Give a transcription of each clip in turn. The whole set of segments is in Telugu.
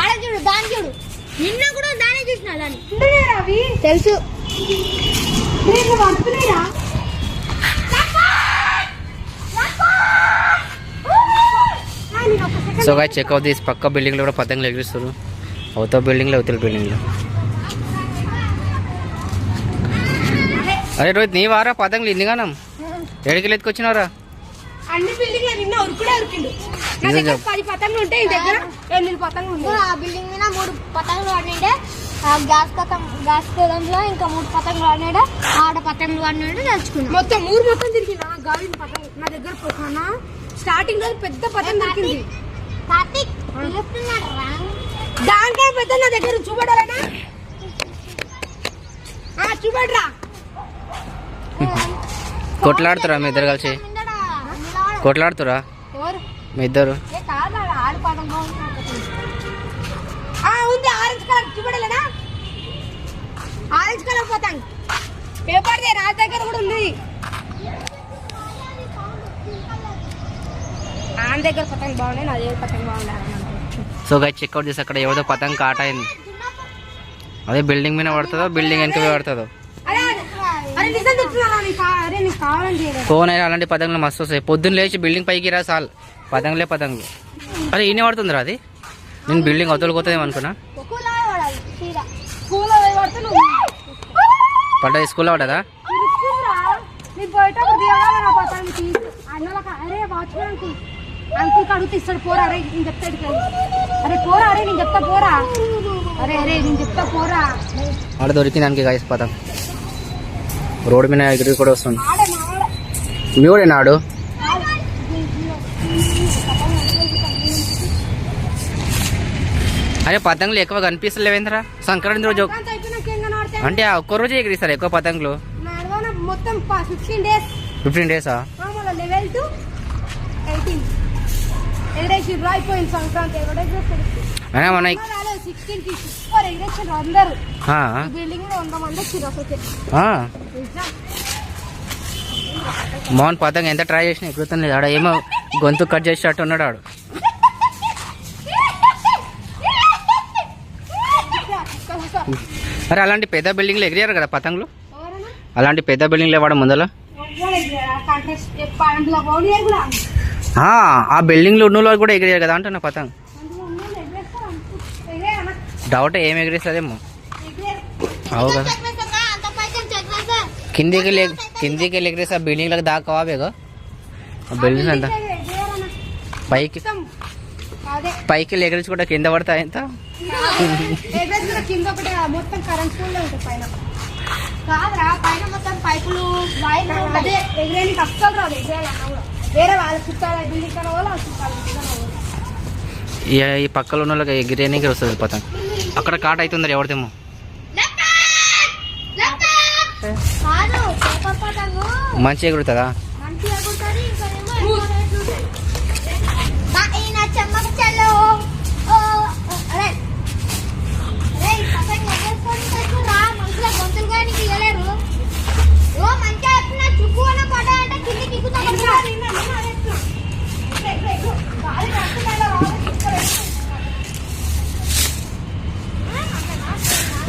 ఆడ చూడు దాని చూడు నిన్న కూడా దానే చూసిన దాన్ని అవి తెలుసు so guys check out this పక్క బిల్డింగ్ లో కూడా పతంగులు ఎగిరిస్తారు అవతల బిల్డింగ్ లో అవతల బిల్డింగ్ లో. అరే రోహిత్ నీ వారా పతంగులు ఇందిగానం ఎడికి ఎత్తుకొచ్చినారా? అన్ని బిల్డింగ్ నిన్న ఉరుకుడే ఉరికిండు. 10 పతంగులు ఉంటాయి ఈ దగ్గర 8 పతంగులు ఉన్నాయి. ఆ బిల్డింగ్ మీద 3 పతంగులు వాడినాడే గ్యాస్ కోదంలో ఇంకా 3 పతంగులు వాడినాడు ఆడ పతంగులు వాడినాడు నడుచుకున్నా మొత్తం 3 మొత్తం తిరిగిందా గాలి పతంగు నా దగ్గర పోతానా స్టార్టింగ్ లో పెద్ద పతంగు దొరికింది. దానికన్నా పెద్ద నా దగ్గర చూపడాలనా చూపడరా కొట్లాడుతురా మీ ఇద్దరు కలిసి కొట్లాడుతురా మీ ఇద్దరు? ఉంది ఆరెంజ్ కలర్ చూపడలేనా ఆరెంజ్ కలర్ పతంగ్ పేపర్ దే నా దగ్గర కూడా ఉంది ఆన్ దగ్గర పతంగ్ బాగున్నాయి నా దగ్గర పతంగ్ బాగున్నాయి. సో గైస్ చెక్అవుట్ చేసి అక్కడ ఎవరిదో పతంగ్ కాట అయింది. అదే బిల్డింగ్ మీద పడుతుందో బిల్డింగ్ వెనక పడుతుందో ఫోన్ అయినా అలాంటి పతంగులు మస్తు వస్తాయి. పొద్దున్న లేచి బిల్డింగ్ పైకి రా చాలు పతంగులే పతంగులు. అరే ఈయన పడుతుందిరా అది నేను బిల్డింగ్ అవతలకి అనుకున్నా. పడ్డది స్కూల్లో పడ్డదా? అంకుల్ అడుగుతా ఇస్తాడు పోరా అరే నేను చెప్తాడు అరే పోరా అరే నేను చెప్తా పోరా అరే అరే నేను చెప్తా పోరా ఆడ దొరికింది దానికి గాయస్ పతంగ్ రోడ్డు మీద ఎగిరి కూడా వస్తుంది. మీ కూడా నాడు అరే పతంగులు ఎక్కువ కనిపిస్తలేవేంద్రా సంక్రాంతి రోజు అంటే ఒక్క రోజు ఎగిరిస్తారు ఎక్కువ పతంగులు మొత్తం 15 డేసా? అయిపోయింది సంక్రాంతి మన మోహన్ పతంగ్ ఎంత ట్రై చేసినా ఎగురుతాను లేదు. ఆడ ఏమో గొంతు కట్ చేసేటట్టు ఉన్నాడు ఆడు. అరే అలాంటి పెద్ద బిల్డింగ్లు ఎగిరారు కదా పతంగులు అలాంటి పెద్ద బిల్డింగ్లు వాడు ముందల ఆ బిల్డింగ్లు ఉన్న వాళ్ళు కూడా ఎగిరారు కదా అంటున్నా పతంగ్. డౌట్ ఏం ఎగిరిస్తుందేమో అవు కదా కిందికి ఎగిరేసి ఆ బిల్డింగ్లకు దాకా బేగో బిల్డింగ్ అంతా పైకి ఎగిరించి కూడా కింద పడతాయి ఎంత ఈ పక్కలో ఉన్న వాళ్ళకి ఎగిరేనికి వస్తుంది పతంగ్. అక్కడ కాట అవుతుంది ఎవరిదేమో మంచి ఎగురుతుందా?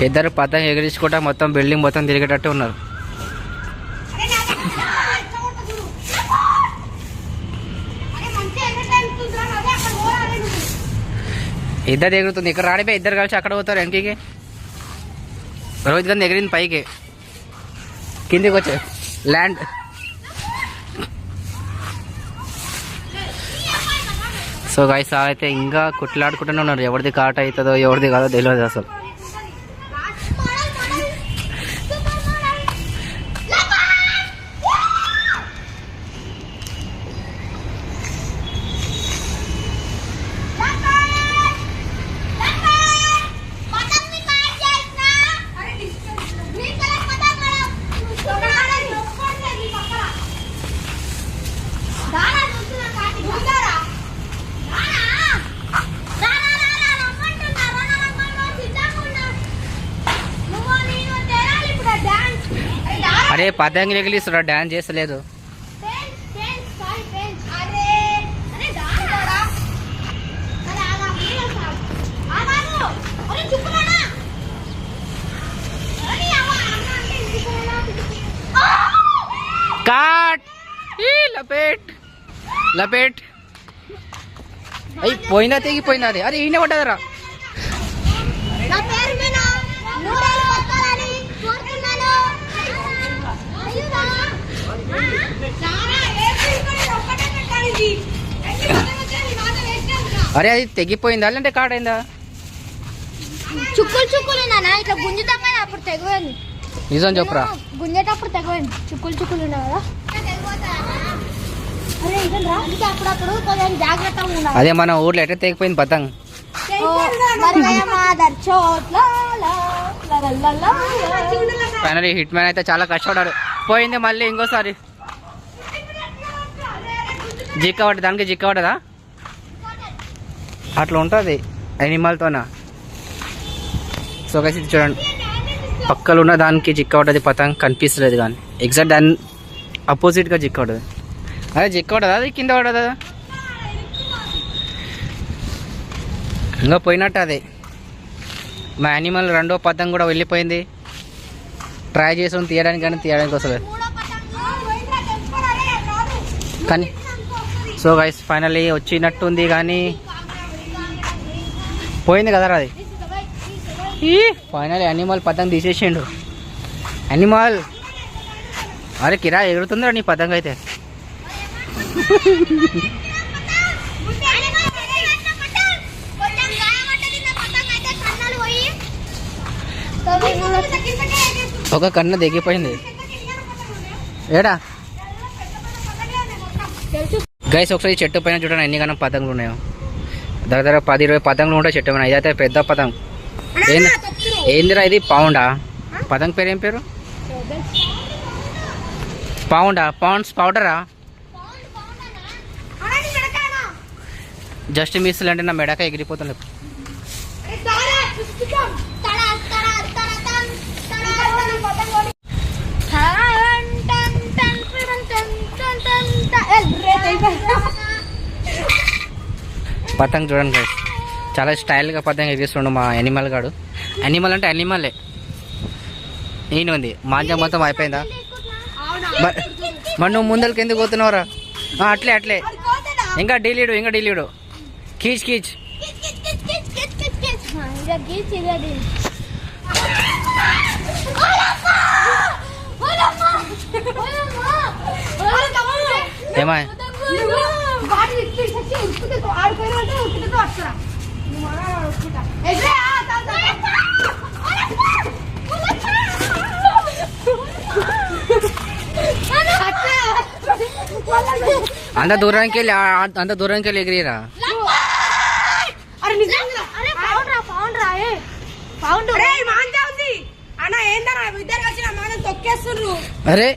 ఇద్దరు పతంగ్ ఎగిరించుకుంటా మొత్తం బిల్డింగ్ మొత్తం తిరిగేటట్టు ఉన్నారు. ఇద్దరు ఎగురుతుంది ఇక్కడ రాడిపోయి ఇద్దరు కలిసి అక్కడ పోతారు వెనకకి. రోహిత్ గాంధీ ఎగిరింది పైకి కిందికి వచ్చే ల్యాండ్. సో గైస్ అయితే ఇంకా కుట్లాడుకుంటూనే ఉన్నారు ఎవరిది కాట అవుతుందో ఎవరిది కాదో తెలియదు అసలు. అరే పతంగులు ఎగిలిస్తున్నా డాన్స్ చేస్తలేదు. కాట్ ఈ లపేట్ లపేట్ అయ్యి పోయిందా తెగిపోయిందా అది అరే ఈయన పడ్డదరా నా పేరు మీద నూరేళ్ళు బతకాలని కోరుతున్నాను. అరే అది తెగిపోయిందా లేదంటే కాట్ అయిందా? చుక్కులు చుక్కులు నాన్న ఇట్లా గుంజుతాం కదా అప్పుడు తెగిపోయింది. నిజం చెప్పురా. గుంజేటప్పుడు తెగిపోయింది. చుక్కులు చుక్కులు ఉన్నాయి కదా. అరే ఇదంతా అందుకే అప్పుడప్పుడు కొంచెం జాగ్రత్తగా ఉండాలి. అదే మన ఊర్లో ఎట్లా తెగిపోయింది పతంగ్. ఫైనలీ హిట్ మ్యాన్ అయితే చాలా కష్టపడ్డాడు. పోయింది మళ్ళీ ఇంకోసారి జిక్కబడ్డ దానికి జిక్కబడ్డదా అట్లా ఉంటుంది ఎనిమల్తోనా. సో గైస్ ఇది చూడండి పక్కలో ఉన్న దానికి జిక్కబడ్డది పతంగ్ కనిపిస్తలేదు కానీ ఎగ్జాక్ట్ దాని అపోజిట్గా జిక్కబడ్డది. అదే జిక్కబడ్డదా అది కింద పడ్డదా ఇంకా పోయినట్టు అదే. మా యానిమల్ రెండో పతంగ్ కూడా వెళ్ళిపోయింది. ట్రై చేసాం తీయడానికి కానీ తీయడానికి వస్తుంది కానీ. సో గైస్ ఫైనల్లీ వచ్చినట్టుంది కానీ పోయింది కదరా అది. ఫైనల్ యానిమల్ పతంగ్ తీసేసిండు. యానిమల్ అరే కిరా ఎగురుతుందిరా నీ పతంగ్ అయితే. ఒక కన్ను దిగిపోయింది ఏడా గైస్. ఒకసారి ఈ చెట్టు పైన చూడండి ఎన్ని గణం పతంగులు ఉన్నాయో. దగ్గర 10-20 పతంగులు ఉంటాయి చెట్టు పైన. ఇదైతే పెద్ద పతంగ్. ఏందిరా ఇది పౌండా? పతంగ్ పేరు ఏం పేరు? పౌండా? పౌండ్స్ పౌడరా? జస్ట్ మిస్ అంటే నా మెడక ఎగిరిపోతుంది. పతంగ్ చూడండి గైస్ చాలా స్టైల్గా పతంగ్ ఎగిరిస్తుండు మా యానిమల్ గాడు. యానిమల్ అంటే యానిమలే. ఈయన ఉంది మాంజా మొత్తం అయిపోయిందా? మరి నువ్వు ముందరికి ఎందుకు పోతున్నావురా? అట్లే అట్లే ఇంకా డీలీడు కీచ్ కీచ్. ఏమా అంత దూరానికి వెళ్ళి ఎగిరిరా. అరే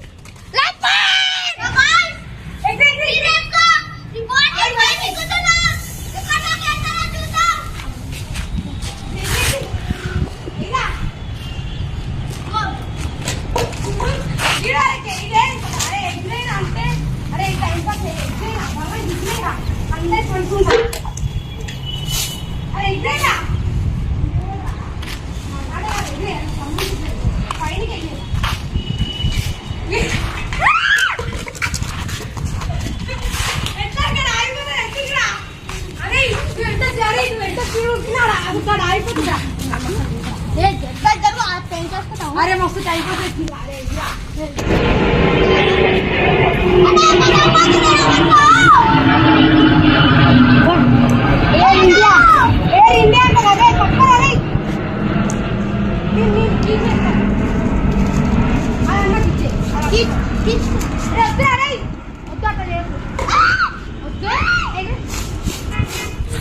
अरे मस्त टाइम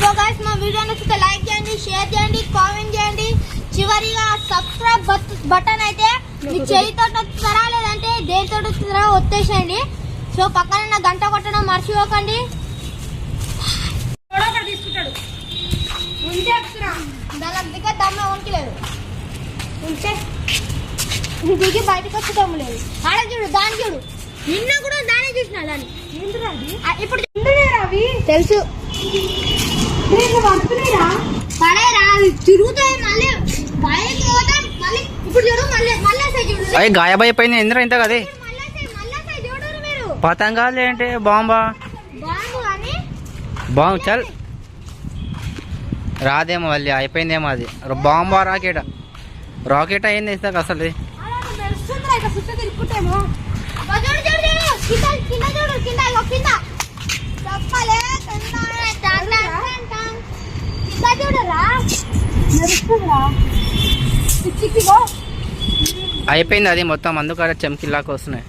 సో గైస్ మా వీడియో నచ్చితే లైక్ చేయండి, షేర్ చేయండి, కామెంట్ చేయండి. చివరిగా సబ్స్క్రైబ్ బటన్ అయితే మీ చేయితో వస్తారా లేదంటే దేనితో వస్తారా ఒత్తేసేయండి. సో పక్కన గంట కొట్టడం మర్చిపోకండి. తీసుకుంటాడు దాని దిగే దమ్మ వంకలేదు ఉంటే దిగి బయటకు వచ్చి దమ్ము లేదు. ఆడ చూడు దాన్ని చూడు, నిన్న కూడా దాన్ని చూసిన దాన్ని ఇప్పుడు అవి తెలుసు పడేరా తిరుగుతాయి మళ్ళీ పైకి పోతాం మళ్ళీ. ఇప్పుడు చూడు మళ్ళీ చూడు గాయబైపోయింది ఎందుకు ఇంత కదే. మళ్ళీ చూడు పతంగాలు ఏంటి బాంబా బాంబు కానీ బాంబు చల్ రాదేమో మళ్ళీ అయిపోయిందేమో అది బాంబా రాకెట్ అయింది ఇస్తాక అసలు ఇది. అలా మెరుస్తుందిరా, ఇక చుట్టూ తిరుక్కుంటేమో. చూడు చూడు చూడు, కింద చూడు, కింద ఇగో కింద చెప్పలే, కింద చూడరా మెరుస్తుందిరా. చిక్కిగో అయిపోయింది అది మొత్తం అందుకనే చెంకిల్లాగా వస్తున్నాయి.